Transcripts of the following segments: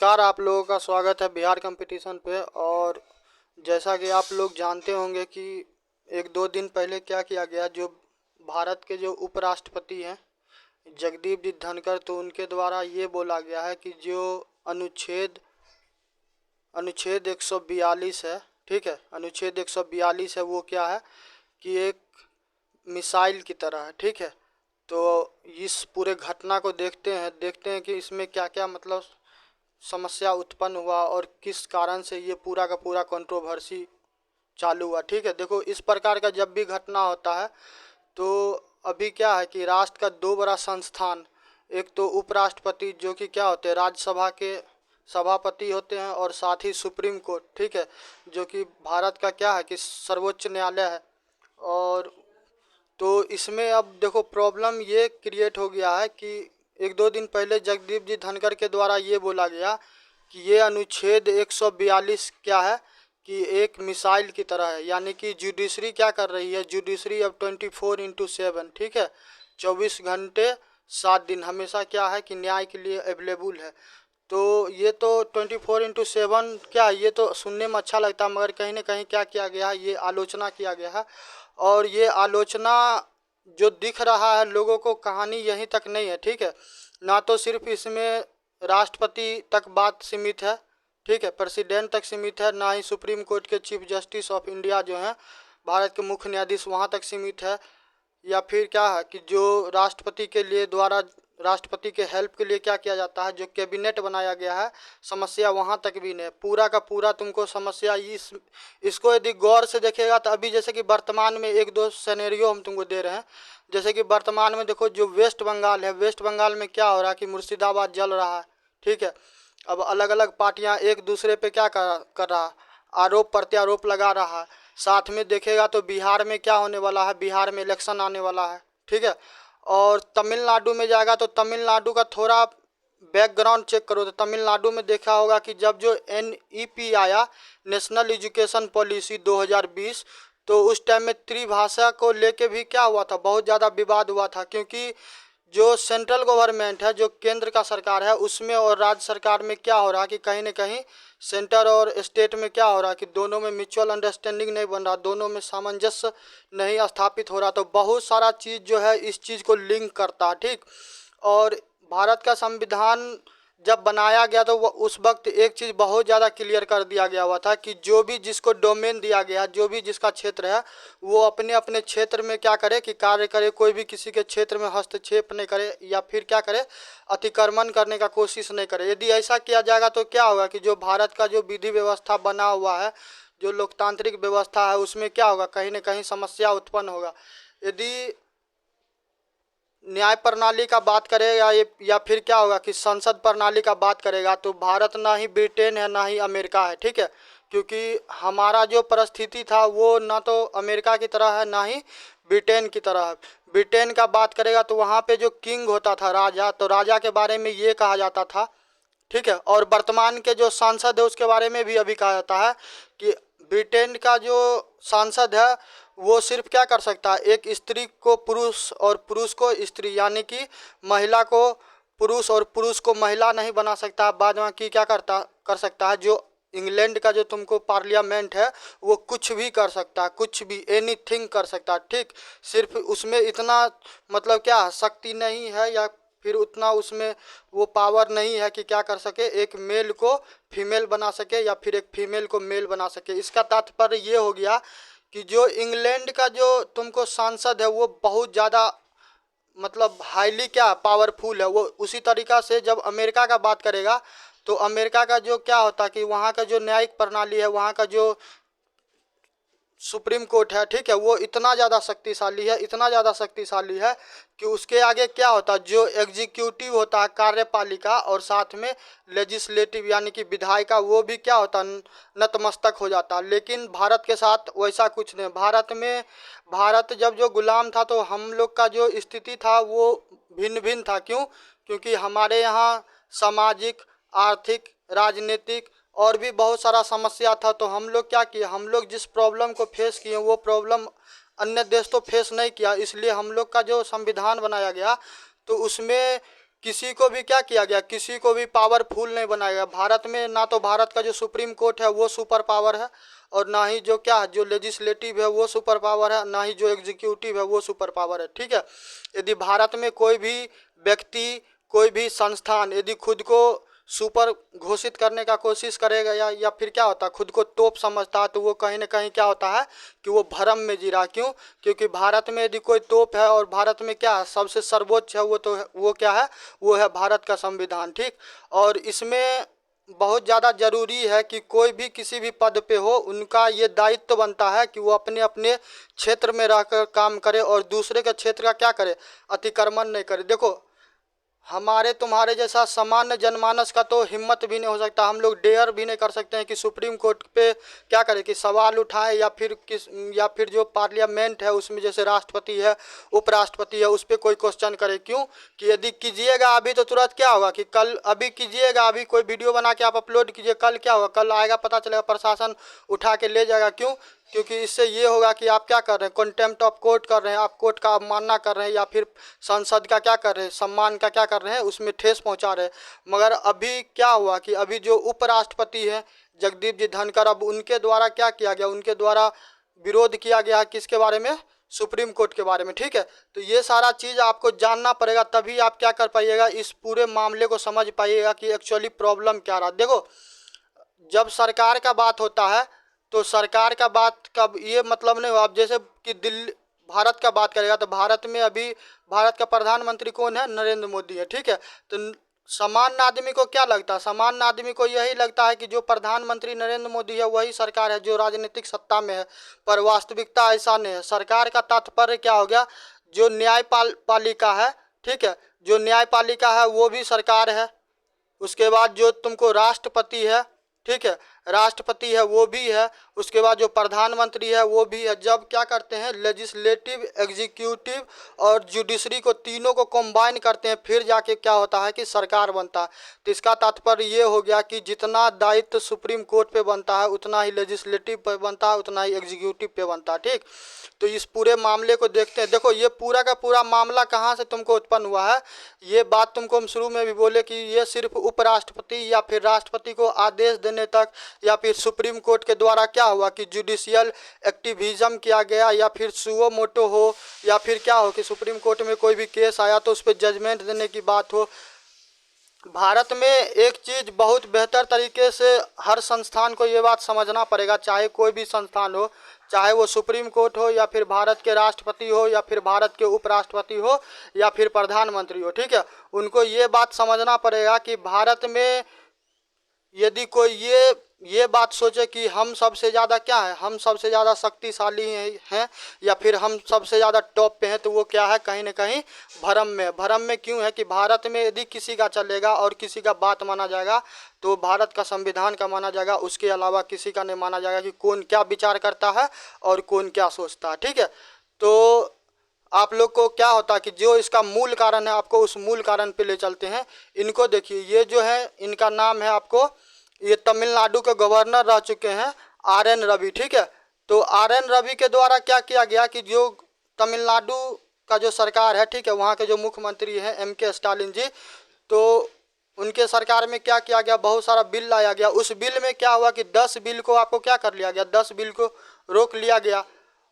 नमस्कार। आप लोगों का स्वागत है बिहार कंपटीशन पे। और जैसा कि आप लोग जानते होंगे कि एक दो दिन पहले क्या किया गया, जो भारत के जो उपराष्ट्रपति हैं जगदीप जी धनखड़, तो उनके द्वारा ये बोला गया है कि जो अनुच्छेद अनुच्छेद 142 है, ठीक है, अनुच्छेद 142 है, वो क्या है कि एक मिसाइल की तरह है, ठीक है। तो इस पूरे घटना को देखते हैं कि इसमें क्या क्या मतलब समस्या उत्पन्न हुआ और किस कारण से ये पूरा का पूरा कंट्रोवर्सी चालू हुआ। ठीक है, देखो, इस प्रकार का जब भी घटना होता है तो अभी क्या है कि राष्ट्र का दो बड़ा संस्थान, एक तो उपराष्ट्रपति जो कि क्या होते हैं, राज्यसभा के सभापति होते हैं, और साथ ही सुप्रीम कोर्ट, ठीक है, जो कि भारत का क्या है कि सर्वोच्च न्यायालय है। और तो इसमें अब देखो प्रॉब्लम ये क्रिएट हो गया है कि एक दो दिन पहले जगदीप जी धनखड़ के द्वारा ये बोला गया कि ये अनुच्छेद 142 क्या है कि एक मिसाइल की तरह है, यानी कि जुडिशरी क्या कर रही है, जुडिशरी अब 24/7, ठीक है, 24 घंटे 7 दिन हमेशा क्या है कि न्याय के लिए अवेलेबल है। तो ये तो 24/7 क्या है, ये तो सुनने में अच्छा लगता है, मगर कहीं ना कहीं क्या किया गया है, ये आलोचना किया गया है। और ये आलोचना जो दिख रहा है लोगों को, कहानी यहीं तक नहीं है, ठीक है। ना तो सिर्फ इसमें राष्ट्रपति तक बात सीमित है, ठीक है, प्रेसिडेंट तक सीमित है, ना ही सुप्रीम कोर्ट के चीफ जस्टिस ऑफ इंडिया जो हैं, भारत के मुख्य न्यायाधीश, वहाँ तक सीमित है, या फिर क्या है कि जो राष्ट्रपति के लिए द्वारा राष्ट्रपति के हेल्प के लिए क्या किया जाता है, जो कैबिनेट बनाया गया है, समस्या वहाँ तक भी नहीं, पूरा का पूरा तुमको समस्या इसको यदि गौर से देखेगा तो अभी जैसे कि वर्तमान में एक दो सिनेरियो हम तुमको दे रहे हैं। जैसे कि वर्तमान में देखो, जो वेस्ट बंगाल है, वेस्ट बंगाल में क्या हो रहा है कि मुर्शिदाबाद जल रहा है, ठीक है। अब अलग अलग पार्टियां एक दूसरे पे क्या कर रहा है, आरोप प्रत्यारोप लगा रहा है। साथ में देखेगा तो बिहार में क्या होने वाला है, बिहार में इलेक्शन आने वाला है, ठीक है। और तमिलनाडु में जाएगा तो तमिलनाडु का थोड़ा बैकग्राउंड चेक करो तो तमिलनाडु में देखा होगा कि जब जो NEP आया, नेशनल एजुकेशन पॉलिसी 2020, तो उस टाइम में त्रिभाषा को लेके भी क्या हुआ था, बहुत ज़्यादा विवाद हुआ था, क्योंकि जो सेंट्रल गवर्नमेंट है, जो केंद्र का सरकार है, उसमें और राज्य सरकार में क्या हो रहा है कि कहीं ना कहीं सेंटर और स्टेट में क्या हो रहा है कि दोनों में म्यूचुअल अंडरस्टैंडिंग नहीं बन रहा, दोनों में सामंजस्य नहीं स्थापित हो रहा। तो बहुत सारा चीज़ जो है इस चीज़ को लिंक करता है, ठीक। और भारत का संविधान जब बनाया गया तो वो उस वक्त एक चीज़ बहुत ज़्यादा क्लियर कर दिया गया हुआ था कि जो भी जिसको डोमेन दिया गया, जो भी जिसका क्षेत्र है, वो अपने अपने क्षेत्र में क्या करे कि कार्य करे, कोई भी किसी के क्षेत्र में हस्तक्षेप नहीं करे, या फिर क्या करे, अतिक्रमण करने का कोशिश नहीं करे। यदि ऐसा किया जाएगा तो क्या होगा कि जो भारत का जो विधि व्यवस्था बना हुआ है, जो लोकतांत्रिक व्यवस्था है, उसमें क्या होगा, कहीं ना कहीं समस्या उत्पन्न होगा। यदि न्याय प्रणाली का बात करेगा या फिर क्या होगा कि संसद प्रणाली का बात करेगा, तो भारत ना ही ब्रिटेन है ना ही अमेरिका है, ठीक है। क्योंकि हमारा जो परिस्थिति था वो ना तो अमेरिका की तरह है ना ही ब्रिटेन की तरह है। ब्रिटेन का बात करेगा तो वहाँ पे जो किंग होता था, राजा, तो राजा के बारे में ये कहा जाता था, ठीक है। और वर्तमान के जो सांसद है उसके बारे में भी अभी कहा जाता है कि ब्रिटेन का जो सांसद है वो सिर्फ क्या कर सकता है, एक स्त्री को पुरुष और पुरुष को स्त्री, यानी कि महिला को पुरुष और पुरुष को महिला नहीं बना सकता। बाद में की क्या कर सकता है, जो इंग्लैंड का जो तुमको पार्लियामेंट है, वो कुछ भी कर सकता है, कुछ भी एनीथिंग कर सकता है, ठीक। सिर्फ उसमें इतना मतलब क्या शक्ति नहीं है, या फिर उतना उसमें वो पावर नहीं है कि क्या कर सके, एक मेल को फीमेल बना सके या फिर एक फीमेल को मेल बना सके। इसका तात्पर्य ये हो गया कि जो इंग्लैंड का जो तुमको सांसद है वो बहुत ज़्यादा मतलब हाईली क्या पावरफुल है। वो उसी तरीक़ा से जब अमेरिका का बात करेगा तो अमेरिका का जो क्या होता है कि वहाँ का जो न्यायिक प्रणाली है, वहाँ का जो सुप्रीम कोर्ट है, ठीक है, वो इतना ज़्यादा शक्तिशाली है, इतना ज़्यादा शक्तिशाली है कि उसके आगे क्या होता है, जो एग्जीक्यूटिव होता है कार्यपालिका, और साथ में लेजिस्लेटिव यानी कि विधायिका, वो भी क्या होता है, नतमस्तक हो जाता है। लेकिन भारत के साथ वैसा कुछ नहीं। भारत जब जो गुलाम था तो हम लोग का जो स्थिति था वो भिन्न भिन्न था। क्यों? क्योंकि हमारे यहाँ सामाजिक, आर्थिक, राजनीतिक और भी बहुत सारा समस्या था। तो हम लोग क्या किए, हम लोग जिस प्रॉब्लम को फेस किए वो प्रॉब्लम अन्य देश तो फेस नहीं किया, इसलिए हम लोग का जो संविधान बनाया गया तो उसमें किसी को भी क्या किया गया, किसी को भी पावरफुल नहीं बनाया गया। भारत में ना तो भारत का जो सुप्रीम कोर्ट है वो सुपर पावर है, और ना ही जो क्या है जो लेजिस्लेटिव है वो सुपर पावर है, ना ही जो एग्जीक्यूटिव है वो सुपर पावर है। ठीक है, यदि भारत में कोई भी व्यक्ति, कोई भी संस्थान यदि खुद को सुपर घोषित करने का कोशिश करेगा या फिर क्या होता है खुद को तोप समझता है, तो वो कहीं ना कहीं क्या होता है कि वो भ्रम में जी रहा। क्यों? क्योंकि भारत में यदि कोई तोप है और भारत में क्या है सबसे सर्वोच्च है, वो क्या है, वो है भारत का संविधान। ठीक, और इसमें बहुत ज़्यादा ज़रूरी है कि कोई भी किसी भी पद पे हो, उनका ये दायित्व बनता है कि वो अपने अपने क्षेत्र में रहकर काम करे और दूसरे के क्षेत्र का क्या करे, अतिक्रमण नहीं करे। देखो, हमारे तुम्हारे जैसा सामान्य जनमानस का तो हिम्मत भी नहीं हो सकता, हम लोग डेयर भी नहीं कर सकते हैं कि सुप्रीम कोर्ट पे क्या करें कि सवाल उठाएं, या फिर जो पार्लियामेंट है उसमें जैसे राष्ट्रपति है, उपराष्ट्रपति है, उस पर कोई क्वेश्चन करे। क्यों? कि यदि कीजिएगा अभी तो तुरंत क्या होगा कि कल, अभी कीजिएगा, अभी कोई वीडियो बना के आप अपलोड कीजिए, कल क्या होगा, कल आएगा पता चलेगा प्रशासन उठा के ले जाएगा। क्यों? क्योंकि इससे ये होगा कि आप क्या कर रहे हैं, कंटेम्प्ट ऑफ कोर्ट कर रहे हैं, आप कोर्ट का अवमानना कर रहे हैं, या फिर संसद का क्या कर रहे हैं, सम्मान का क्या कर रहे हैं, उसमें ठेस पहुंचा रहे हैं। मगर अभी क्या हुआ कि अभी जो उपराष्ट्रपति हैं जगदीप जी धनखड़, अब उनके द्वारा क्या किया गया, उनके द्वारा विरोध किया गया किसके बारे में, सुप्रीम कोर्ट के बारे में। ठीक है, तो ये सारा चीज़ आपको जानना पड़ेगा, तभी आप क्या कर पाइएगा, इस पूरे मामले को समझ पाइएगा कि एक्चुअली प्रॉब्लम क्या रहा। देखो, जब सरकार का बात होता है तो सरकार का बात का ये मतलब नहीं हो, आप जैसे कि दिल्ली भारत का बात करेगा तो भारत में अभी भारत का प्रधानमंत्री कौन है, नरेंद्र मोदी है। ठीक है, तो सामान्य आदमी को क्या लगता है, सामान्य आदमी को यही लगता है कि जो प्रधानमंत्री नरेंद्र मोदी है वही सरकार है जो राजनीतिक सत्ता में है, पर वास्तविकता ऐसा नहीं है। सरकार का तात्पर्य क्या हो गया, जो न्यायपालिका है, ठीक है, जो न्यायपालिका है वो भी सरकार है। उसके बाद जो तुमको राष्ट्रपति है, ठीक है, राष्ट्रपति है वो भी है। उसके बाद जो प्रधानमंत्री है वो भी है। जब क्या करते हैं, लेजिस्लेटिव, एग्जीक्यूटिव और जुडिशरी को तीनों को कंबाइन करते हैं, फिर जाके क्या होता है कि सरकार बनता है। तो इसका तात्पर्य ये हो गया कि जितना दायित्व सुप्रीम कोर्ट पे बनता है उतना ही लेजिस्लेटिव पे बनता है, उतना ही एग्जीक्यूटिव पे बनता है। ठीक, तो इस पूरे मामले को देखते हैं। देखो, ये पूरा का पूरा मामला कहाँ से तुमको उत्पन्न हुआ है, ये बात तुमको हम शुरू में भी बोले कि ये सिर्फ उपराष्ट्रपति या फिर राष्ट्रपति को आदेश देने तक, या फिर सुप्रीम कोर्ट के द्वारा क्या हुआ कि जुडिशियल एक्टिविज्म किया गया, या फिर सुओ मोटो हो, या फिर क्या हो कि सुप्रीम कोर्ट में कोई भी केस आया तो उस पर जजमेंट देने की बात हो। भारत में एक चीज़ बहुत बेहतर तरीके से हर संस्थान को ये बात समझना पड़ेगा, चाहे कोई भी संस्थान हो, चाहे वो सुप्रीम कोर्ट हो, या फिर भारत के राष्ट्रपति हो, या फिर भारत के उपराष्ट्रपति हो, या फिर प्रधानमंत्री हो। ठीक है, उनको ये बात समझना पड़ेगा कि भारत में यदि कोई ये बात सोचे कि हम सबसे ज़्यादा क्या है, हम सबसे ज़्यादा शक्तिशाली हैं, या फिर हम सबसे ज़्यादा टॉप पे हैं, तो वो क्या है, कहीं ना कहीं भ्रम में। भ्रम में क्यों है कि भारत में यदि किसी का चलेगा और किसी का बात माना जाएगा तो भारत का संविधान का माना जाएगा, उसके अलावा किसी का नहीं माना जाएगा कि कौन क्या विचार करता है और कौन क्या सोचता है। ठीक है, तो आप लोग को क्या होता है कि जो इसका मूल कारण है, आपको उस मूल कारण पे ले चलते हैं। इनको देखिए, ये जो है इनका नाम है, आपको ये तमिलनाडु के गवर्नर रह चुके हैं RN रवि। ठीक है, तो RN रवि के द्वारा क्या किया गया कि जो तमिलनाडु का जो सरकार है, ठीक है, वहाँ के जो मुख्यमंत्री हैं MK स्टालिन जी, तो उनके सरकार में क्या किया गया, बहुत सारा बिल लाया गया। उस बिल में क्या हुआ कि 10 बिल को आपको क्या कर लिया गया, 10 बिल को रोक लिया गया।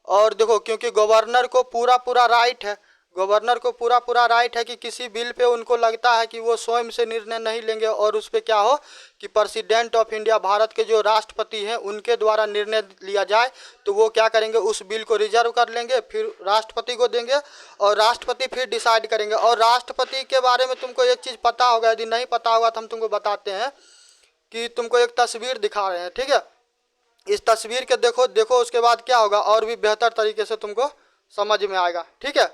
और देखो, क्योंकि गवर्नर को पूरा राइट है, गवर्नर को पूरा राइट है कि किसी बिल पे उनको लगता है कि वो स्वयं से निर्णय नहीं लेंगे और उस पे क्या हो कि प्रेसिडेंट ऑफ इंडिया, भारत के जो राष्ट्रपति हैं, उनके द्वारा निर्णय लिया जाए, तो वो क्या करेंगे, उस बिल को रिजर्व कर लेंगे, फिर राष्ट्रपति को देंगे और राष्ट्रपति फिर डिसाइड करेंगे। और राष्ट्रपति के बारे में तुमको एक चीज़ पता होगा, यदि नहीं पता होगा तो हम तुमको बताते हैं कि तुमको एक तस्वीर दिखा रहे हैं। ठीक है, इस तस्वीर के देखो, उसके बाद क्या होगा और भी बेहतर तरीके से तुमको समझ में आएगा। ठीक है,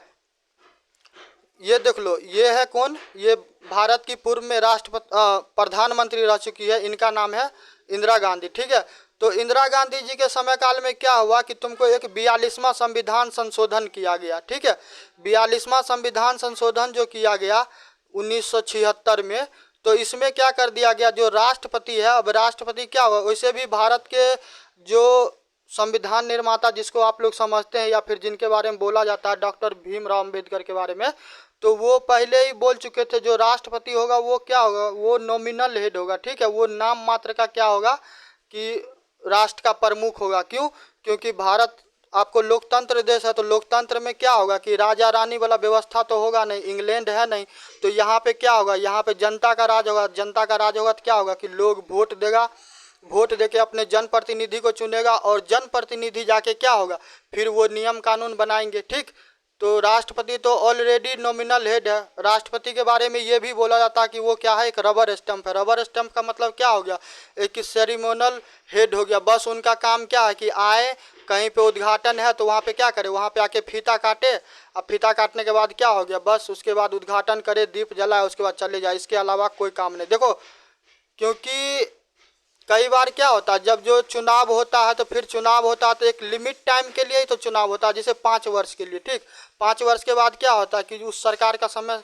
ये देख लो, ये है कौन, ये भारत की पूर्व में प्रधानमंत्री रह चुकी है, इनका नाम है इंदिरा गांधी। ठीक है, तो इंदिरा गांधी जी के समय काल में क्या हुआ कि तुमको एक 42वां संविधान संशोधन किया गया। ठीक है, 42वां संविधान संशोधन जो किया गया 1976 में, तो इसमें क्या कर दिया गया, जो राष्ट्रपति है, अब राष्ट्रपति क्या हुआ, वैसे भी भारत के जो संविधान निर्माता जिसको आप लोग समझते हैं या फिर जिनके बारे में बोला जाता है, डॉक्टर भीमराव अम्बेडकर के बारे में, तो वो पहले ही बोल चुके थे जो राष्ट्रपति होगा वो क्या होगा, वो नॉमिनल हेड होगा, ठीक है, वो नाम मात्र का क्या होगा कि राष्ट्र का प्रमुख होगा। क्यों? क्योंकि भारत आपको लोकतंत्र देश है, तो लोकतंत्र में क्या होगा कि राजा रानी वाला व्यवस्था तो होगा नहीं, इंग्लैंड है नहीं, तो यहाँ पे क्या होगा, यहाँ पे जनता का राज होगा। जनता का राज होगा तो क्या होगा कि लोग वोट देगा, वोट देके अपने जनप्रतिनिधि को चुनेगा, और जनप्रतिनिधि जाके क्या होगा, फिर वो नियम कानून बनाएंगे, ठीक। तो राष्ट्रपति तो ऑलरेडी नॉमिनल हेड है। राष्ट्रपति के बारे में ये भी बोला जाता है कि वो क्या है, एक रबर स्टंप है। रबर स्टंप का मतलब क्या हो गया, एक सेरिमोनल हेड हो गया। बस उनका काम क्या है कि आए, कहीं पे उद्घाटन है तो वहाँ पे क्या करे, वहाँ पे आके फीता काटे, अब फीता काटने के बाद क्या हो गया, बस उसके बाद उद्घाटन करे, दीप जलाए, उसके बाद चले जाए, इसके अलावा कोई काम नहीं। देखो, क्योंकि कई बार क्या होता है, जब जो चुनाव होता है तो फिर चुनाव होता है तो एक लिमिट टाइम के लिए ही तो चुनाव होता है, जैसे 5 वर्ष के लिए, ठीक। 5 वर्ष के बाद क्या होता है कि उस सरकार का समय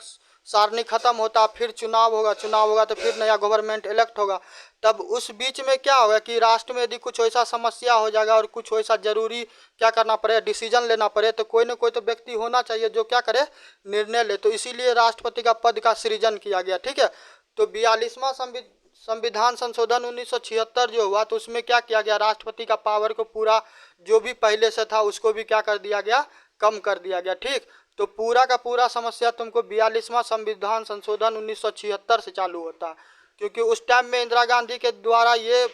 सारणी खत्म होता है, फिर चुनाव होगा, चुनाव होगा तो फिर नया गवर्नमेंट इलेक्ट होगा। तब उस बीच में क्या होगा कि राष्ट्र में यदि कुछ ऐसा समस्या हो जाएगा और कुछ ऐसा जरूरी क्या करना पड़े, डिसीजन लेना पड़े, तो कोई ना कोई तो व्यक्ति होना चाहिए जो क्या करे, निर्णय ले। तो इसीलिए राष्ट्रपति का पद का सृजन किया गया, ठीक है। तो 42वां संविधान संशोधन 1976 जो हुआ, तो उसमें क्या किया गया, राष्ट्रपति का पावर को पूरा जो भी पहले से था उसको भी क्या कर दिया गया, कम कर दिया गया, ठीक। तो पूरा का पूरा समस्या तुमको 42वां संविधान संशोधन 1976 से चालू होता है, क्योंकि उस टाइम में इंदिरा गांधी के द्वारा ये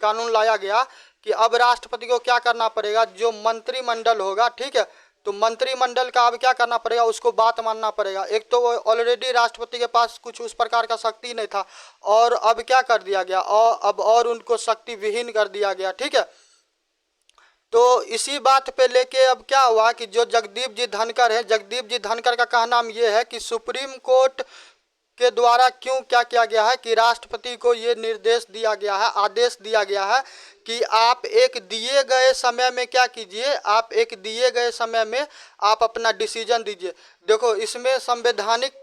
कानून लाया गया कि अब राष्ट्रपति को क्या करना पड़ेगा, जो मंत्रिमंडल होगा, ठीक है, तो मंत्रिमंडल का अब क्या करना पड़ेगा, उसको बात मानना पड़ेगा। एक तो ऑलरेडी राष्ट्रपति के पास कुछ उस प्रकार का शक्ति नहीं था, और अब क्या कर दिया गया, और अब और उनको शक्ति विहीन कर दिया गया, ठीक है। तो इसी बात पे लेके अब क्या हुआ कि जो जगदीप जी धनखड़ है, जगदीप जी धनखड़ का कहना ये है कि सुप्रीम कोर्ट के द्वारा क्यों क्या किया गया है कि राष्ट्रपति को ये निर्देश दिया गया है, आदेश दिया गया है कि आप एक दिए गए समय में क्या कीजिए, आप एक दिए गए समय में आप अपना डिसीजन दीजिए। देखो, इसमें संवैधानिक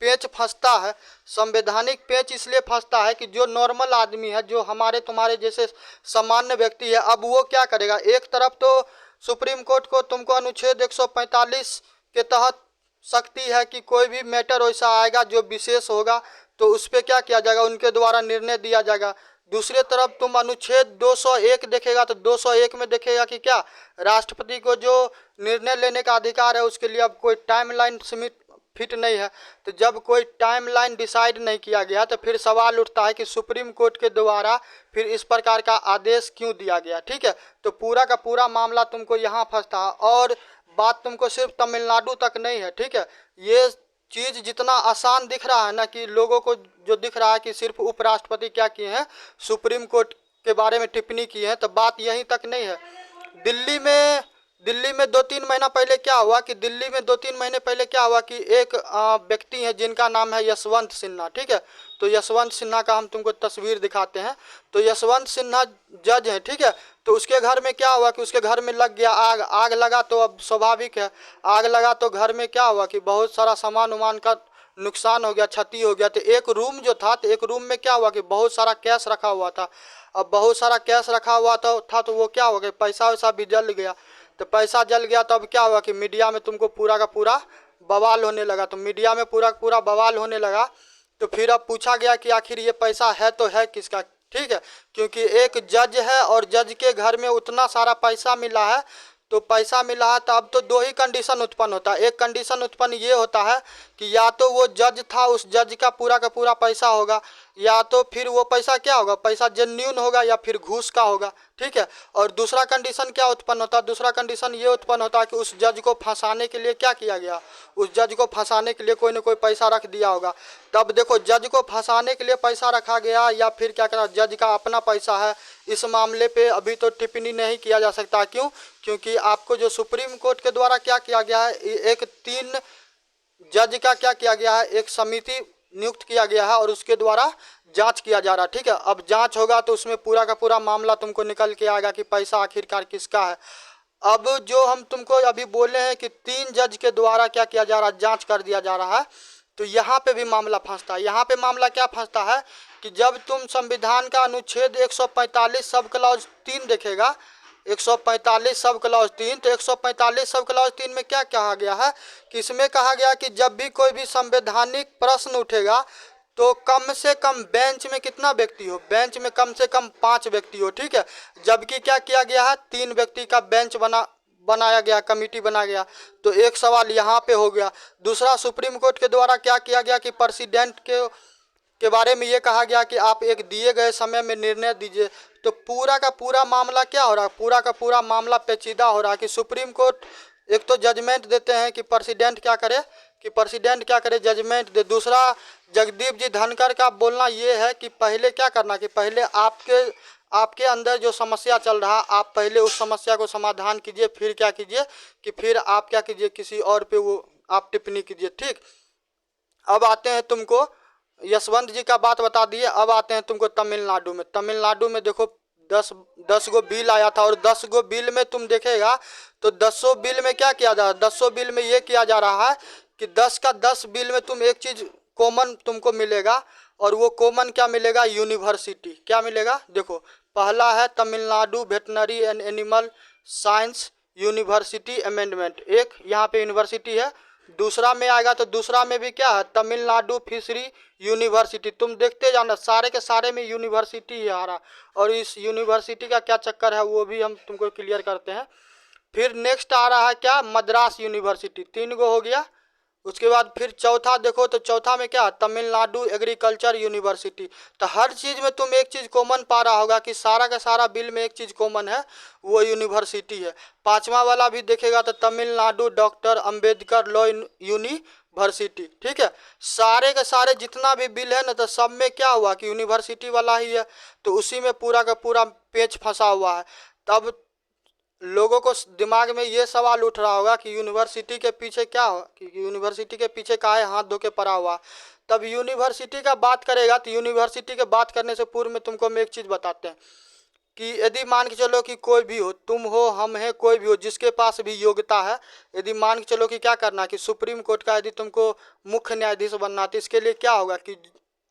पेच फंसता है। संवैधानिक पेच इसलिए फंसता है कि जो नॉर्मल आदमी है, जो हमारे तुम्हारे जैसे सामान्य व्यक्ति है, अब वो क्या करेगा, एक तरफ तो सुप्रीम कोर्ट को तुमको अनुच्छेद 145 के तहत शक्ति है कि कोई भी मैटर वैसा आएगा जो विशेष होगा तो उस पर क्या किया जाएगा, उनके द्वारा निर्णय दिया जाएगा। दूसरी तरफ तुम अनुच्छेद 201 देखेगा तो 201 में देखेगा कि क्या, राष्ट्रपति को जो निर्णय लेने का अधिकार है उसके लिए अब कोई टाइमलाइन सीमित फिट नहीं है। तो जब कोई टाइमलाइन डिसाइड नहीं किया गया तो फिर सवाल उठता है कि सुप्रीम कोर्ट के द्वारा फिर इस प्रकार का आदेश क्यों दिया गया, ठीक है। तो पूरा का पूरा मामला तुमको यहाँ फंसता है, और बात तुमको सिर्फ तमिलनाडु तक नहीं है, ठीक है। ये चीज़ जितना आसान दिख रहा है ना, कि लोगों को जो दिख रहा है कि सिर्फ उपराष्ट्रपति क्या किए हैं, सुप्रीम कोर्ट के बारे में टिप्पणी की है, तो बात यहीं तक नहीं है। दिल्ली में 2-3 महीना पहले क्या हुआ कि दिल्ली में 2-3 महीने पहले क्या हुआ कि एक व्यक्ति है जिनका नाम है यशवंत सिन्हा, ठीक है। तो यशवंत सिन्हा का हम तुमको तस्वीर दिखाते हैं। तो यशवंत सिन्हा जज हैं, ठीक है। तो उसके घर में क्या हुआ कि उसके घर में लग गया आग। आग लगा तो अब स्वाभाविक है, आग लगा तो घर में क्या हुआ कि बहुत सारा सामान उमान का नुकसान हो गया, क्षति हो गया। तो एक रूम जो था, तो एक रूम में क्या हुआ कि बहुत सारा कैश रखा हुआ था। अब बहुत सारा कैश रखा हुआ था तो वो क्या हो गया, पैसा वैसा भी जल गया। तो पैसा जल गया तो अब क्या हुआ कि मीडिया में तुमको पूरा का पूरा बवाल होने लगा। तो मीडिया में पूरा का पूरा बवाल होने लगा। तो फिर अब पूछा गया कि आखिर ये पैसा है तो है किसका, ठीक है। क्योंकि एक जज है और जज के घर में उतना सारा पैसा मिला है, तो पैसा मिला है तो अब तो दो ही कंडीशन उत्पन्न होता है। एक कंडीशन उत्पन्न ये होता है कि या तो वो जज था, उस जज का पूरा पैसा होगा, या तो फिर वो पैसा क्या होगा, पैसा जेन्युइन होगा, या फिर घूस का होगा, ठीक है। और दूसरा कंडीशन क्या उत्पन्न होता है, दूसरा कंडीशन ये उत्पन्न होता है कि उस जज को फंसाने के लिए क्या किया गया, उस जज को फंसाने के लिए कोई ना कोई पैसा रख दिया होगा। तब देखो, जज को फंसाने के लिए पैसा रखा गया या फिर क्या करा, जज का अपना पैसा है, इस मामले पे अभी तो टिप्पणी नहीं किया जा सकता। क्यों? क्योंकि आपको जो सुप्रीम कोर्ट के द्वारा क्या किया गया है, एक 3 जज का क्या किया गया है, एक समिति नियुक्त किया गया है और उसके द्वारा जांच किया जा रहा है, ठीक है। अब जांच होगा तो उसमें पूरा का पूरा मामला तुमको निकल के आएगा कि पैसा आखिरकार किसका है। अब जो हम तुमको अभी बोले हैं कि 3 जज के द्वारा क्या किया जा रहा है, जांच कर दिया जा रहा है, तो यहाँ पे भी मामला फंसता है। यहाँ पे मामला क्या फंसता है कि जब तुम संविधान का अनुच्छेद 145 सब क्लॉज 3 देखेगा, 145 सब क्लॉज 3। तो 145 सब क्लॉज 3 में क्या कहा गया है कि इसमें कहा गया कि जब भी कोई भी संवैधानिक प्रश्न उठेगा तो कम से कम बेंच में कितना व्यक्ति हो, बेंच में कम से कम 5 व्यक्ति हो, ठीक है। जबकि क्या किया गया है, 3 व्यक्ति का बेंच बनाया गया, कमेटी बना गया। तो एक सवाल यहाँ पे हो गया। दूसरा, सुप्रीम कोर्ट के द्वारा क्या किया गया कि प्रेसिडेंट के बारे में ये कहा गया कि आप एक दिए गए समय में निर्णय दीजिए। तो पूरा का पूरा मामला क्या हो रहा है, पूरा का पूरा मामला पेचीदा हो रहा है कि सुप्रीम कोर्ट एक तो जजमेंट देते हैं कि प्रेसिडेंट क्या करे, जजमेंट दे। दूसरा, जगदीप जी धनखड़ का बोलना ये है कि पहले क्या करना कि पहले आपके अंदर जो समस्या चल रहा, आप पहले उस समस्या को समाधान कीजिए, फिर क्या कीजिए कि फिर आप क्या कीजिए, किसी और पे वो आप टिप्पणी कीजिए, ठीक। अब आते हैं तुमको, यशवंत जी का बात बता दिए, अब आते हैं तुमको तमिलनाडु में। तमिलनाडु में देखो 10 गो बिल आया था और 10 गो बिल में तुम देखेगा तो 10 बिल में क्या किया जा रहा है, 10 बिल में ये किया जा रहा है कि 10 का 10 बिल में तुम एक चीज़ कॉमन तुमको मिलेगा। और वो कॉमन क्या मिलेगा, यूनिवर्सिटी। क्या मिलेगा, देखो पहला है Tamil Nadu veterinary and animal science university amendment, एक यहाँ पे यूनिवर्सिटी है। दूसरा में आएगा तो दूसरा में भी क्या है, तमिलनाडु फिशरी यूनिवर्सिटी। तुम देखते जाना सारे के सारे में यूनिवर्सिटी ही आ रहा। और इस यूनिवर्सिटी का क्या चक्कर है वो भी हम तुमको क्लियर करते हैं। फिर नेक्स्ट आ रहा है क्या, मद्रास यूनिवर्सिटी, 3 गो हो गया। उसके बाद फिर चौथा देखो तो चौथा में क्या, तमिलनाडु एग्रीकल्चर यूनिवर्सिटी। तो हर चीज़ में तुम एक चीज़ कॉमन पा रहा होगा कि सारा का सारा बिल में एक चीज़ कॉमन है, वो यूनिवर्सिटी है। पांचवा वाला भी देखेगा तो Tamil Nadu doctor Ambedkar law university, ठीक है। सारे के सारे जितना भी बिल है ना, तो सब में क्या हुआ कि यूनिवर्सिटी वाला ही है। तो उसी में पूरा का पूरा पेच फंसा हुआ है। तब लोगों को दिमाग में ये सवाल उठ रहा होगा कि यूनिवर्सिटी के पीछे क्या हो, कि यूनिवर्सिटी के पीछे काहे हाथ धो के पड़ा हुआ। तब यूनिवर्सिटी का बात करेगा तो यूनिवर्सिटी के बात करने से पूर्व में तुमको हम एक चीज़ बताते हैं कि यदि मान के चलो कि कोई भी हो, तुम हो, हम हैं, कोई भी हो, जिसके पास भी योग्यता है, यदि मान के चलो कि क्या करना कि सुप्रीम कोर्ट का यदि तुमको मुख्य न्यायाधीश बनना, तो इसके लिए क्या होगा कि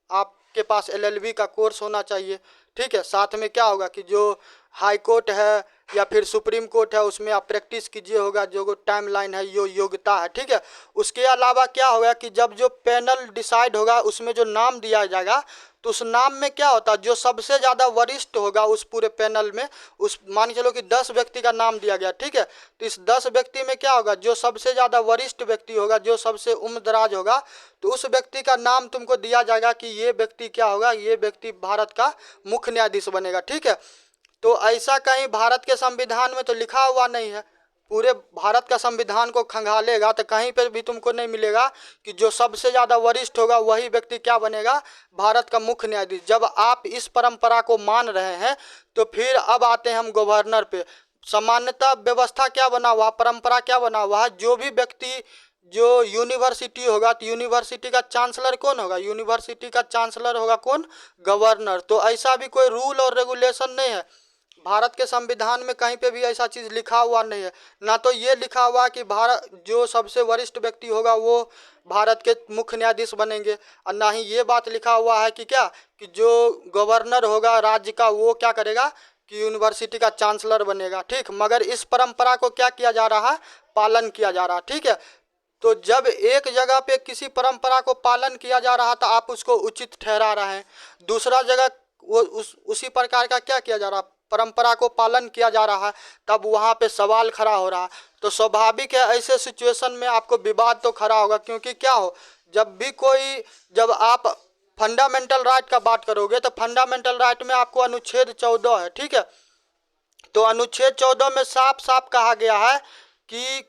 आपके पास LLB का कोर्स होना चाहिए, ठीक है। साथ में क्या होगा कि जो हाई कोर्ट है या फिर सुप्रीम कोर्ट है उसमें आप प्रैक्टिस कीजिए होगा, जो टाइम लाइन है यो योग्यता है, ठीक है। उसके अलावा क्या होगा कि जब जो पैनल डिसाइड होगा उसमें जो नाम दिया जाएगा, तो उस नाम में क्या होता है, जो सबसे ज़्यादा वरिष्ठ होगा उस पूरे पैनल में, उस मान के चलो कि 10 व्यक्ति का नाम दिया गया, ठीक है। तो इस 10 व्यक्ति में क्या होगा, जो सबसे ज़्यादा वरिष्ठ व्यक्ति होगा, जो सबसे उम्रदराज होगा, तो उस व्यक्ति का नाम तुमको दिया जाएगा कि ये व्यक्ति क्या होगा, ये व्यक्ति भारत का मुख्य न्यायाधीश बनेगा, ठीक है। तो ऐसा कहीं भारत के संविधान में तो लिखा हुआ नहीं है। पूरे भारत का संविधान को खंगालेगा तो कहीं पर भी तुमको नहीं मिलेगा कि जो सबसे ज़्यादा वरिष्ठ होगा वही व्यक्ति क्या बनेगा, भारत का मुख्य न्यायाधीश। जब आप इस परंपरा को मान रहे हैं तो फिर अब आते हैं हम गवर्नर पे। सामान्यतः व्यवस्था क्या बना हुआ, परंपरा क्या बना हुआ है, जो भी व्यक्ति जो यूनिवर्सिटी होगा तो यूनिवर्सिटी का चांसलर कौन होगा, यूनिवर्सिटी का चांसलर होगा कौन, गवर्नर। तो ऐसा भी कोई रूल और रेगुलेशन नहीं है भारत के संविधान में, कहीं पे भी ऐसा चीज़ लिखा हुआ नहीं है। ना तो ये लिखा हुआ कि भारत जो सबसे वरिष्ठ व्यक्ति होगा वो भारत के मुख्य न्यायाधीश बनेंगे, और ना ही ये बात लिखा हुआ है कि क्या कि जो गवर्नर होगा राज्य का वो क्या करेगा कि यूनिवर्सिटी का चांसलर बनेगा, ठीक। मगर इस परंपरा को क्या किया जा रहा है, पालन किया जा रहा है, ठीक है। तो जब एक जगह पे किसी परंपरा को पालन किया जा रहा था आप उसको उचित ठहरा रहे हैं, दूसरा जगह वो उसी प्रकार का क्या किया जा रहा, परंपरा को पालन किया जा रहा है, तब वहाँ पे सवाल खड़ा हो रहा है। तो स्वाभाविक है ऐसे सिचुएशन में आपको विवाद तो खड़ा होगा, क्योंकि क्या हो, जब आप फंडामेंटल राइट का बात करोगे तो फंडामेंटल राइट में आपको अनुच्छेद 14 है, ठीक है। तो अनुच्छेद 14 में साफ साफ कहा गया है कि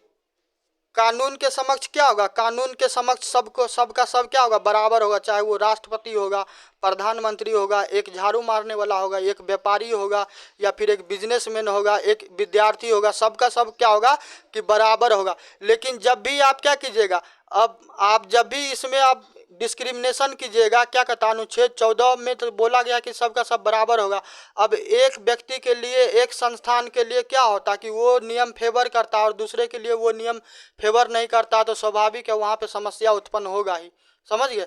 कानून के समक्ष क्या होगा, कानून के समक्ष सबका सब क्या होगा, बराबर होगा। चाहे वो राष्ट्रपति होगा, प्रधानमंत्री होगा, एक झाड़ू मारने वाला होगा, एक व्यापारी होगा, या फिर एक बिजनेसमैन होगा, एक विद्यार्थी होगा, सबका सब क्या होगा कि बराबर होगा। लेकिन जब भी आप क्या कीजिएगा, अब आप जब भी इसमें आप डिस्क्रिमिनेशन कीजिएगा, क्या कहता अनुच्छेद 14 में तो बोला गया कि सबका सब बराबर होगा। अब एक व्यक्ति के लिए, एक संस्थान के लिए क्या होता कि वो नियम फेवर करता और दूसरे के लिए वो नियम फेवर नहीं करता, तो स्वाभाविक है वहाँ पे समस्या उत्पन्न होगा ही, समझ गए।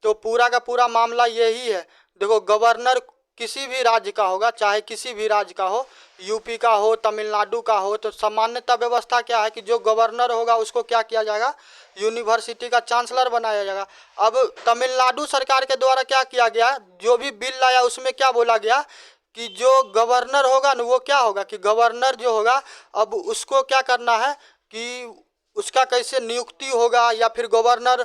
तो पूरा का पूरा मामला यही है। देखो गवर्नर किसी भी राज्य का होगा, चाहे किसी भी राज्य का हो, यूपी का हो, तमिलनाडु का हो, तो सामान्यतः व्यवस्था क्या है कि जो गवर्नर होगा उसको क्या किया जाएगा, यूनिवर्सिटी का चांसलर बनाया जाएगा। अब तमिलनाडु सरकार के द्वारा क्या किया गया, जो भी बिल लाया उसमें क्या बोला गया कि जो गवर्नर होगा ना, वो क्या होगा कि गवर्नर जो होगा अब उसको क्या करना है कि उसका कैसे नियुक्ति होगा, या फिर गवर्नर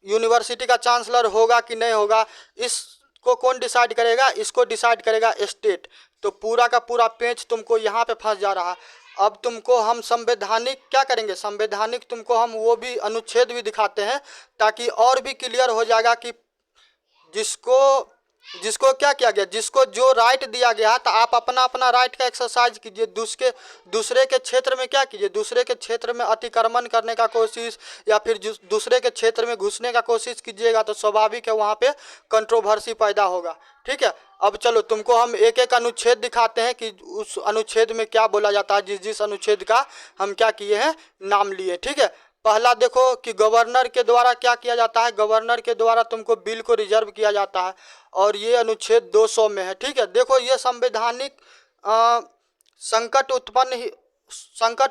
यूनिवर्सिटी का चांसलर होगा कि नहीं होगा, इसको कौन डिसाइड करेगा, इसको डिसाइड करेगा स्टेट। तो पूरा का पूरा पेच तुमको यहाँ पे फंस जा रहा है। अब तुमको हम संवैधानिक क्या करेंगे, संवैधानिक तुमको हम वो भी अनुच्छेद भी दिखाते हैं, ताकि और भी क्लियर हो जाएगा कि जिसको जिसको क्या किया गया, जिसको जो राइट दिया गया, तो आप अपना अपना राइट का एक्सरसाइज कीजिए। दूसरे के क्षेत्र में क्या कीजिए, दूसरे के क्षेत्र में अतिक्रमण करने का कोशिश, या फिर दूसरे के क्षेत्र में घुसने का कोशिश कीजिएगा तो स्वाभाविक है वहाँ पे कंट्रोवर्सी पैदा होगा। ठीक है, अब चलो तुमको हम एक एक अनुच्छेद दिखाते हैं कि उस अनुच्छेद में क्या बोला जाता है, जिस जिस अनुच्छेद का हम क्या किए हैं, नाम लिए। ठीक है, पहला देखो कि गवर्नर के द्वारा क्या किया जाता है, गवर्नर के द्वारा तुमको बिल को रिजर्व किया जाता है, और ये अनुच्छेद 200 में है। ठीक है, देखो ये संवैधानिक संकट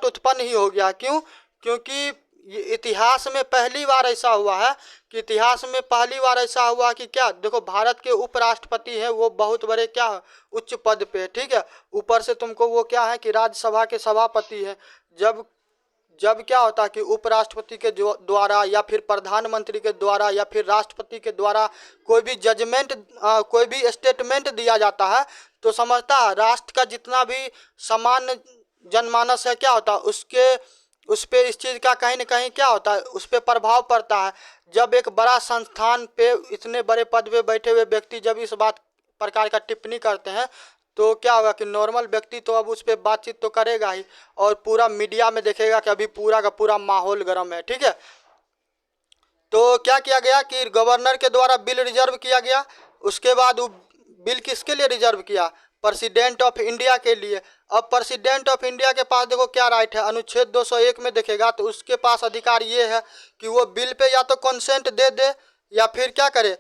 उत्पन्न ही हो गया। क्यों? क्योंकि ये इतिहास में पहली बार ऐसा हुआ है कि इतिहास में पहली बार ऐसा हुआ कि क्या, देखो भारत के उपराष्ट्रपति हैं, वो बहुत बड़े क्या उच्च पद पे। ठीक है, ऊपर से तुमको वो क्या है कि राज्यसभा के सभापति है। जब क्या होता है कि उपराष्ट्रपति के द्वारा, या फिर प्रधानमंत्री के द्वारा, या फिर राष्ट्रपति के द्वारा कोई भी जजमेंट, कोई भी स्टेटमेंट दिया जाता है, तो समझता है राष्ट्र का जितना भी सामान्य जनमानस है क्या होता है, उस पे इस चीज़ का कहीं ना कहीं क्या होता है, उस पर प्रभाव पड़ता है। जब एक बड़ा संस्थान पे इतने बड़े पद पे बैठे हुए व्यक्ति जब इस बात प्रकार का टिप्पणी करते हैं, तो क्या होगा कि नॉर्मल व्यक्ति तो अब उस पर बातचीत तो करेगा ही, और पूरा मीडिया में देखेगा कि अभी पूरा का पूरा माहौल गर्म है। ठीक है, तो क्या किया गया कि गवर्नर के द्वारा बिल रिजर्व किया गया। उसके बाद वो बिल किसके लिए रिजर्व किया, प्रेसिडेंट ऑफ इंडिया के लिए। अब प्रेसिडेंट ऑफ इंडिया के पास देखो क्या राइट है, अनुच्छेद 201 में देखेगा तो उसके पास अधिकार ये है कि वो बिल पे या तो कंसेंट दे या फिर क्या करे,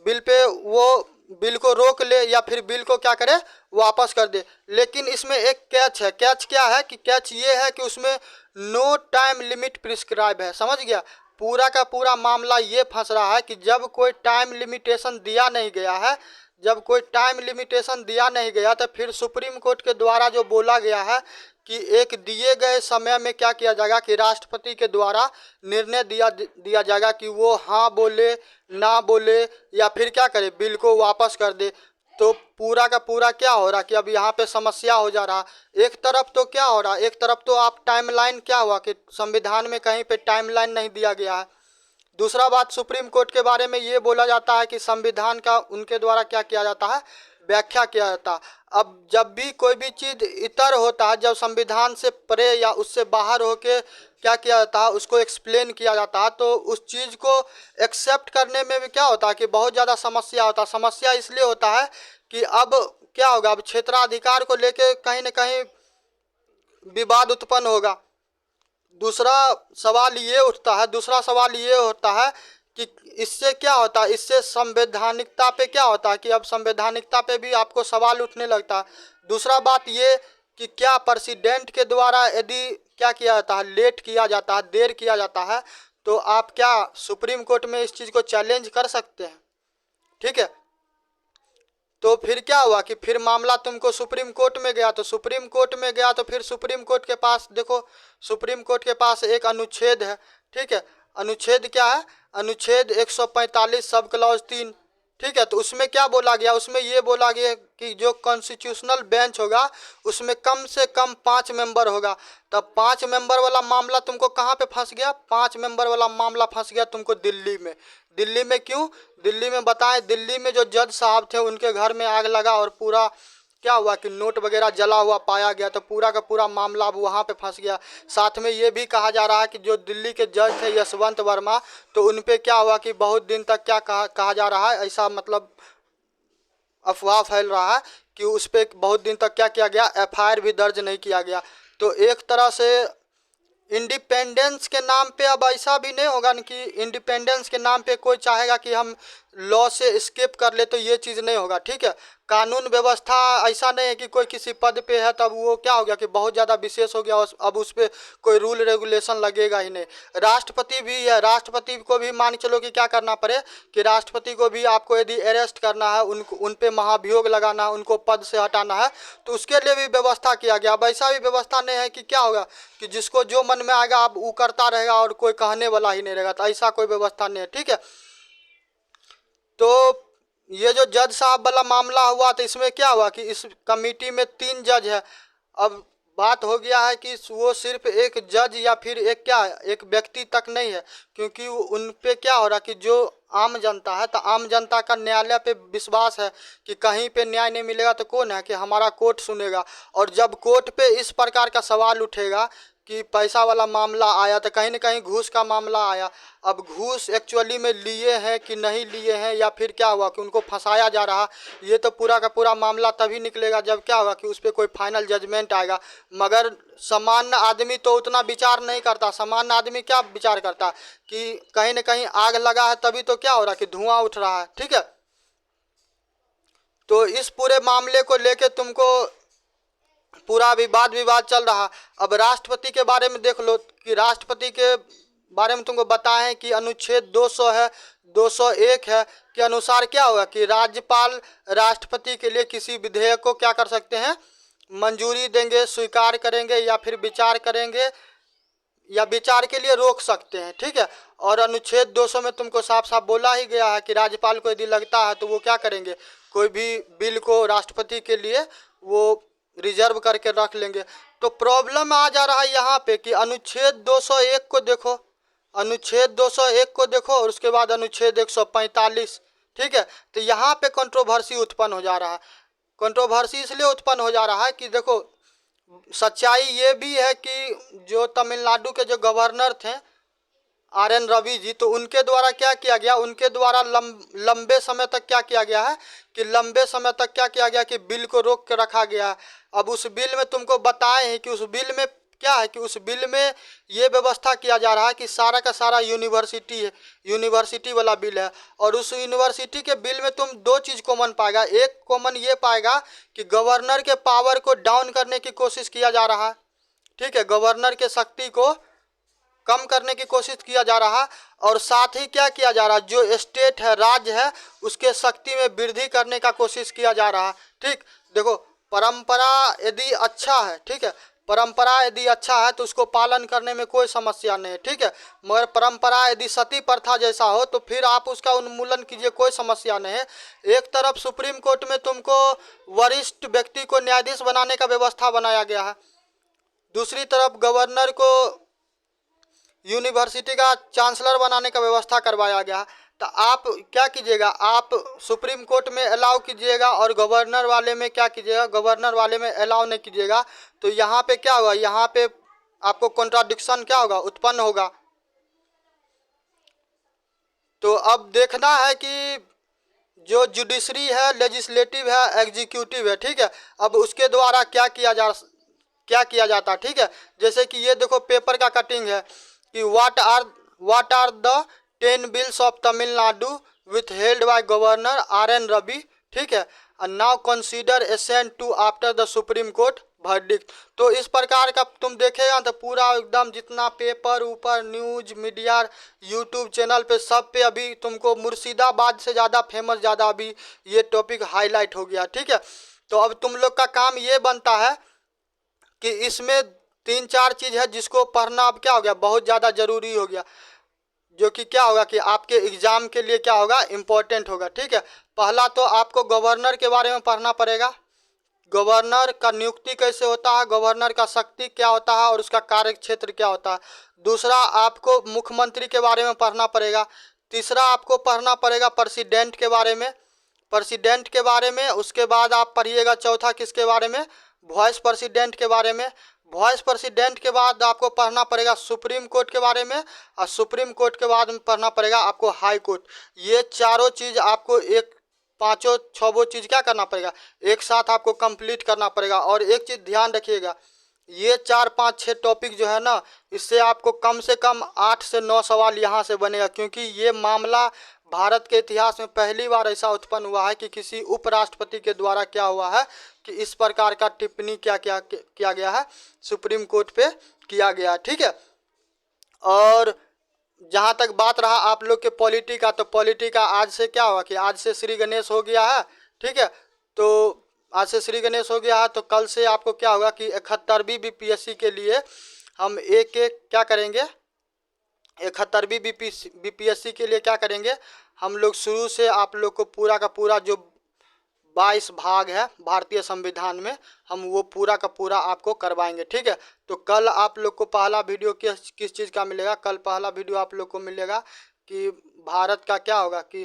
बिल पे वो बिल को रोक ले, या फिर बिल को क्या करे, वापस कर दे। लेकिन इसमें एक कैच है। कैच क्या है कि कैच ये है कि उसमें नो टाइम लिमिट प्रिस्क्राइब है। समझ गया, पूरा का पूरा मामला ये फंस रहा है कि जब कोई टाइम लिमिटेशन दिया नहीं गया है, जब कोई टाइम लिमिटेशन दिया नहीं गया, तो फिर सुप्रीम कोर्ट के द्वारा जो बोला गया है कि एक दिए गए समय में क्या किया जाएगा कि राष्ट्रपति के द्वारा निर्णय दिया जाएगा कि वो हाँ बोले, ना बोले, या फिर क्या करे, बिल को वापस कर दे। तो पूरा का पूरा क्या हो रहा कि अब यहाँ पे समस्या हो जा रहा। एक तरफ तो क्या हो रहा, एक तरफ तो आप टाइमलाइन क्या हुआ कि संविधान में कहीं पे टाइमलाइन नहीं दिया गया है। दूसरा बात, सुप्रीम कोर्ट के बारे में ये बोला जाता है कि संविधान का उनके द्वारा क्या किया जाता है, व्याख्या किया जाता है। अब जब भी कोई भी चीज़ इतर होता है, जब संविधान से परे या उससे बाहर होके क्या किया जाता है, उसको एक्सप्लेन किया जाता है, तो उस चीज़ को एक्सेप्ट करने में भी क्या होता है कि बहुत ज़्यादा समस्या होता है। समस्या इसलिए होता है कि अब क्या होगा, अब क्षेत्राधिकार को लेके कहीं ना कहीं विवाद उत्पन्न होगा। दूसरा सवाल ये होता है कि इससे क्या होता है, इससे संवैधानिकता पे क्या होता है कि अब संवैधानिकता पे भी आपको सवाल उठने लगता है। दूसरा बात ये कि क्या प्रेसिडेंट के द्वारा यदि क्या किया जाता है, लेट किया जाता है, देर किया जाता है, तो आप क्या सुप्रीम कोर्ट में इस चीज़ को चैलेंज कर सकते हैं। ठीक है, तो फिर क्या हुआ कि फिर मामला तुमको सुप्रीम कोर्ट में गया, तो सुप्रीम कोर्ट में गया तो फिर सुप्रीम कोर्ट के पास देखो, सुप्रीम कोर्ट के पास एक अनुच्छेद है। ठीक है, अनुच्छेद क्या है, अनुच्छेद 145 सब क्लॉज 3। ठीक है, तो उसमें क्या बोला गया, उसमें ये बोला गया कि जो कॉन्स्टिट्यूशनल बेंच होगा उसमें कम से कम 5 मेंबर होगा। तब 5 मेंबर वाला मामला तुमको कहाँ पे फंस गया, 5 मेंबर वाला मामला फंस गया तुमको दिल्ली में। दिल्ली में क्यों, दिल्ली में बताएं, दिल्ली में जो जज साहब थे उनके घर में आग लगा और पूरा क्या हुआ कि नोट वगैरह जला हुआ पाया गया, तो पूरा का पूरा मामला अब वहाँ पे फंस गया। साथ में ये भी कहा जा रहा है कि जो दिल्ली के जज थे यशवंत वर्मा, तो उन पे क्या हुआ कि बहुत दिन तक क्या कहा जा रहा है, ऐसा मतलब अफवाह फैल रहा है कि उस पर बहुत दिन तक क्या किया गया, FIR भी दर्ज नहीं किया गया। तो एक तरह से इंडिपेंडेंस के नाम पे अब ऐसा भी नहीं होगा कि इंडिपेंडेंस के नाम पे कोई चाहेगा कि हम लॉ से एस्केप कर ले तो ये चीज़ नहीं होगा, ठीक है। कानून व्यवस्था ऐसा नहीं है कि कोई किसी पद पे है तब वो क्या हो गया कि बहुत ज़्यादा विशेष हो गया, अब उस पर कोई रूल रेगुलेशन लगेगा ही नहीं। राष्ट्रपति भी है, राष्ट्रपति को भी मान चलो कि क्या करना पड़े कि राष्ट्रपति को भी आपको यदि अरेस्ट करना है, उन पे महाभियोग लगाना है, उनको पद से हटाना है, तो उसके लिए भी व्यवस्था किया गया। अब ऐसा भी व्यवस्था नहीं है कि क्या होगा कि जिसको जो मन में आएगा अब वो करता रहेगा और कोई कहने वाला ही नहीं रहेगा, तो ऐसा कोई व्यवस्था नहीं है, ठीक है। तो ये जो जज साहब वाला मामला हुआ तो इसमें क्या हुआ कि इस कमेटी में 3 जज है। अब बात हो गया है कि वो सिर्फ एक जज या फिर एक व्यक्ति तक नहीं है, क्योंकि उन पे क्या हो रहा कि जो आम जनता है, तो आम जनता का न्यायालय पे विश्वास है कि कहीं पे न्याय नहीं मिलेगा तो कौन है कि हमारा कोर्ट सुनेगा। और जब कोर्ट पे इस प्रकार का सवाल उठेगा कि पैसा वाला मामला आया तो कहीं ना कहीं घूस का मामला आया। अब घूस एक्चुअली में लिए हैं कि नहीं लिए हैं या फिर क्या हुआ कि उनको फंसाया जा रहा, ये तो पूरा का पूरा मामला तभी निकलेगा जब क्या होगा कि उस पर कोई फाइनल जजमेंट आएगा। मगर सामान्य आदमी तो उतना विचार नहीं करता। सामान्य आदमी क्या विचार करता कि कहीं ना कहीं आग लगा है तभी तो क्या हो रहा कि धुआं उठ रहा है, ठीक है। तो इस पूरे मामले को लेके तुमको पूरा विवाद चल रहा। अब राष्ट्रपति के बारे में देख लो कि राष्ट्रपति के बारे में तुमको बताएं कि अनुच्छेद 200 है, 201 है के अनुसार क्या होगा कि राज्यपाल राष्ट्रपति के लिए किसी विधेयक को क्या कर सकते हैं, मंजूरी देंगे, स्वीकार करेंगे या फिर विचार करेंगे या विचार के लिए रोक सकते हैं, ठीक है। और अनुच्छेद 200 में तुमको साफ साफ बोला ही गया है कि राज्यपाल को यदि लगता है तो वो क्या करेंगे, कोई भी बिल को राष्ट्रपति के लिए वो रिजर्व करके रख लेंगे। तो प्रॉब्लम आ जा रहा है यहाँ पे कि अनुच्छेद 201 को देखो, अनुच्छेद 201 को देखो और उसके बाद अनुच्छेद 145, ठीक है। तो यहाँ पे कंट्रोवर्सी उत्पन्न हो जा रहा है। कंट्रोवर्सी इसलिए उत्पन्न हो जा रहा है कि देखो सच्चाई ये भी है कि जो तमिलनाडु के जो गवर्नर थे RN रवि जी, तो उनके द्वारा क्या किया गया, उनके द्वारा लंबे समय तक क्या किया गया है कि लंबे समय तक क्या किया गया कि बिल को रोक के रखा गया। अब उस बिल में तुमको बताए हैं कि उस बिल में क्या है कि उस बिल में ये व्यवस्था किया जा रहा है कि सारा का सारा यूनिवर्सिटी है, यूनिवर्सिटी वाला बिल है। और उस यूनिवर्सिटी के बिल में तुम 2 चीज़ कॉमन पाएगा। एक कॉमन ये पाएगा कि गवर्नर के पावर को डाउन करने की कोशिश किया जा रहा है, ठीक है, गवर्नर के शक्ति को कम करने की कोशिश किया जा रहा। और साथ ही क्या किया जा रहा, जो स्टेट है, राज्य है, उसके शक्ति में वृद्धि करने का कोशिश किया जा रहा, ठीक। देखो परंपरा यदि अच्छा है, ठीक है, परंपरा यदि अच्छा है तो उसको पालन करने में कोई समस्या नहीं है, ठीक है। मगर परंपरा यदि सती प्रथा जैसा हो तो फिर आप उसका उन्मूलन कीजिए, कोई समस्या नहीं है। एक तरफ सुप्रीम कोर्ट में तुमको वरिष्ठ व्यक्ति को न्यायाधीश बनाने का व्यवस्था बनाया गया है, दूसरी तरफ गवर्नर को यूनिवर्सिटी का चांसलर बनाने का व्यवस्था करवाया गया। तो आप क्या कीजिएगा, आप सुप्रीम कोर्ट में अलाउ कीजिएगा और गवर्नर वाले में क्या कीजिएगा, गवर्नर वाले में अलाउ नहीं कीजिएगा। तो यहाँ पे क्या होगा, यहाँ पे आपको कॉन्ट्राडिक्शन क्या होगा, उत्पन्न होगा। तो अब देखना है कि जो जुडिशरी है, लेजिस्लेटिव है, एग्जीक्यूटिव है, ठीक है, अब उसके द्वारा क्या किया जाता है, ठीक है। जैसे कि ये देखो पेपर का कटिंग है कि what are the 10 bills of Tamil Nadu withheld by governor RN Ravi, ठीक है, and now consider assent to after the Supreme Court verdict. तो इस प्रकार का तुम देखेगा तो पूरा एकदम जितना पेपर ऊपर न्यूज मीडिया यूट्यूब चैनल पे सब पे अभी तुमको मुर्शिदाबाद से ज़्यादा फेमस ज़्यादा अभी ये टॉपिक हाईलाइट हो गया, ठीक है। तो अब तुम लोग का काम ये बनता है कि इसमें 3-4 चीज़ है जिसको पढ़ना अब क्या हो गया, बहुत ज़्यादा ज़रूरी हो गया, जो कि क्या होगा कि आपके एग्ज़ाम के लिए क्या होगा, इम्पोर्टेंट होगा, ठीक है। पहला तो आपको गवर्नर के बारे में पढ़ना पड़ेगा, गवर्नर का नियुक्ति कैसे होता है, गवर्नर का शक्ति क्या होता है और उसका कार्य क्षेत्र क्या होता है। दूसरा आपको मुख्यमंत्री के बारे में पढ़ना पड़ेगा। तीसरा आपको पढ़ना पड़ेगा प्रेसिडेंट के बारे में, प्रेसिडेंट के बारे में। उसके बाद आप पढ़िएगा चौथा किसके बारे में, वाइस प्रेसिडेंट के बारे में। वाइस प्रेसिडेंट के बाद आपको पढ़ना पड़ेगा सुप्रीम कोर्ट के बारे में, और सुप्रीम कोर्ट के बाद में पढ़ना पड़ेगा आपको हाई कोर्ट। ये चारों चीज़ आपको एक 5-6 चीज़ क्या करना पड़ेगा, एक साथ आपको कंप्लीट करना पड़ेगा। और एक चीज़ ध्यान रखिएगा, ये 4-5-6 टॉपिक जो है ना, इससे आपको कम से कम 8 से 9 सवाल यहाँ से बनेगा, क्योंकि ये मामला भारत के इतिहास में पहली बार ऐसा उत्पन्न हुआ है कि किसी उपराष्ट्रपति के द्वारा क्या हुआ है कि इस प्रकार का टिप्पणी किया गया है, सुप्रीम कोर्ट पे किया गया, ठीक है। और जहाँ तक बात रहा आप लोग के पॉलिटी का, तो पॉलिटी का आज से क्या हुआ कि आज से श्री गणेश हो गया है, ठीक है। तो आज से श्री गणेश हो गया है, तो कल से आपको क्या होगा कि 71वीं बीपीएससी के लिए हम एक एक क्या करेंगे, 71वीं बीपीएससी के लिए क्या करेंगे हम लोग, शुरू से आप लोग को पूरा का पूरा जो 22 भाग है भारतीय संविधान में, हम वो पूरा का पूरा आपको करवाएंगे, ठीक है। तो कल आप लोग को पहला वीडियो किस चीज़ का मिलेगा, कल पहला वीडियो आप लोग को मिलेगा कि भारत का क्या होगा कि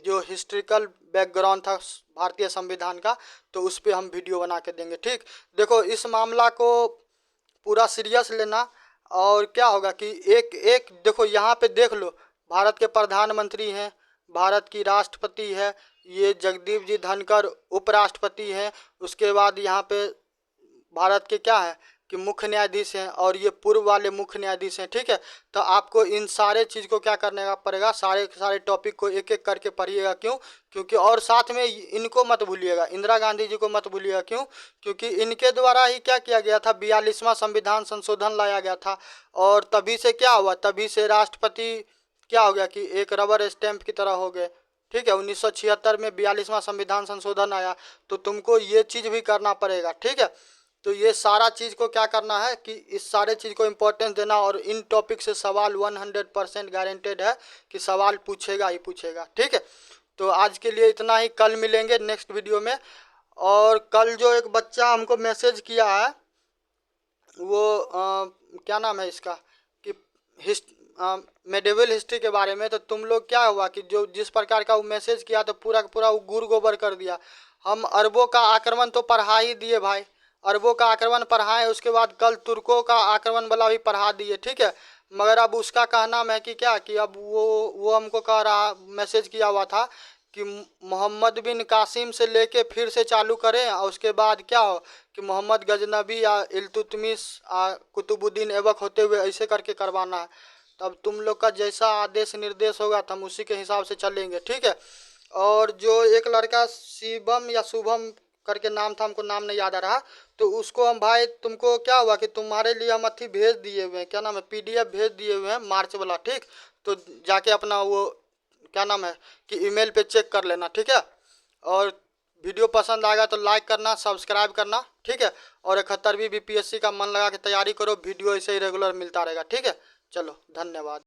जो हिस्ट्रिकल बैकग्राउंड था भारतीय संविधान का, तो उस पर हम वीडियो बना के देंगे, ठीक। देखो इस मामला को पूरा सीरियस लेना, और क्या होगा कि एक एक देखो यहाँ पे देख लो, भारत के प्रधानमंत्री हैं, भारत की राष्ट्रपति है, ये जगदीप जी धनखड़ उपराष्ट्रपति हैं, उसके बाद यहाँ पे भारत के क्या है कि मुख्य न्यायाधीश हैं, और ये पूर्व वाले मुख्य न्यायाधीश हैं, ठीक है। तो आपको इन सारे चीज़ को क्या करने का पड़ेगा, सारे टॉपिक को एक एक करके पढ़िएगा, क्यों, क्योंकि और साथ में इनको मत भूलिएगा, इंदिरा गांधी जी को मत भूलिएगा, क्यों, क्योंकि इनके द्वारा ही क्या किया गया था, 42वां संविधान संशोधन लाया गया था, और तभी से क्या हुआ, तभी से राष्ट्रपति क्या हो गया कि एक रबर स्टैंप की तरह हो गए, ठीक है। 1976 में 42वां संविधान संशोधन आया, तो तुमको ये चीज़ भी करना पड़ेगा, ठीक है। तो ये सारा चीज़ को क्या करना है कि इस सारे चीज़ को इम्पोर्टेंस देना, और इन टॉपिक से सवाल 100% गारंटेड है कि सवाल पूछेगा ही पूछेगा, ठीक है। तो आज के लिए इतना ही, कल मिलेंगे नेक्स्ट वीडियो में। और कल जो एक बच्चा हमको मैसेज किया है वो क्या नाम है इसका कि मेडिवल हिस्ट्री के बारे में, तो तुम लोग क्या हुआ कि जो जिस प्रकार का वो मैसेज किया तो पूरा का पूरा वो गुड़ गोबर कर दिया। हम अरबों का आक्रमण तो पढ़ा ही दिए भाई, अरबों का आक्रमण पढ़ाएं, उसके बाद कल तुर्कों का आक्रमण वाला भी पढ़ा दिए, ठीक है। मगर अब उसका कहना है कि क्या कि अब वो हमको कह रहा, मैसेज किया हुआ था कि मोहम्मद बिन कासिम से लेके फिर से चालू करें, और उसके बाद क्या हो कि मोहम्मद गजनबी या इल्तुतमिश कुतुबुद्दीन ऐबक होते हुए ऐसे करके करवाना है। तब तुम लोग का जैसा आदेश निर्देश होगा तो हम उसी के हिसाब से चलेंगे, ठीक है। और जो एक लड़का शिवम या शुभम करके नाम था, हमको नाम नहीं याद आ रहा, तो उसको हम भाई, तुमको क्या हुआ कि तुम्हारे लिए हम अथी भेज दिए हुए हैं, क्या नाम है, PDF भेज दिए हुए हैं मार्च वाला, ठीक। तो जाके अपना वो क्या नाम है कि ईमेल पे चेक कर लेना, ठीक है। और वीडियो पसंद आएगा तो लाइक करना, सब्सक्राइब करना, ठीक है। और 71वीं बीपीएससी का मन लगा के तैयारी करो, वीडियो ऐसे ही रेगुलर मिलता रहेगा, ठीक है। चलो धन्यवाद।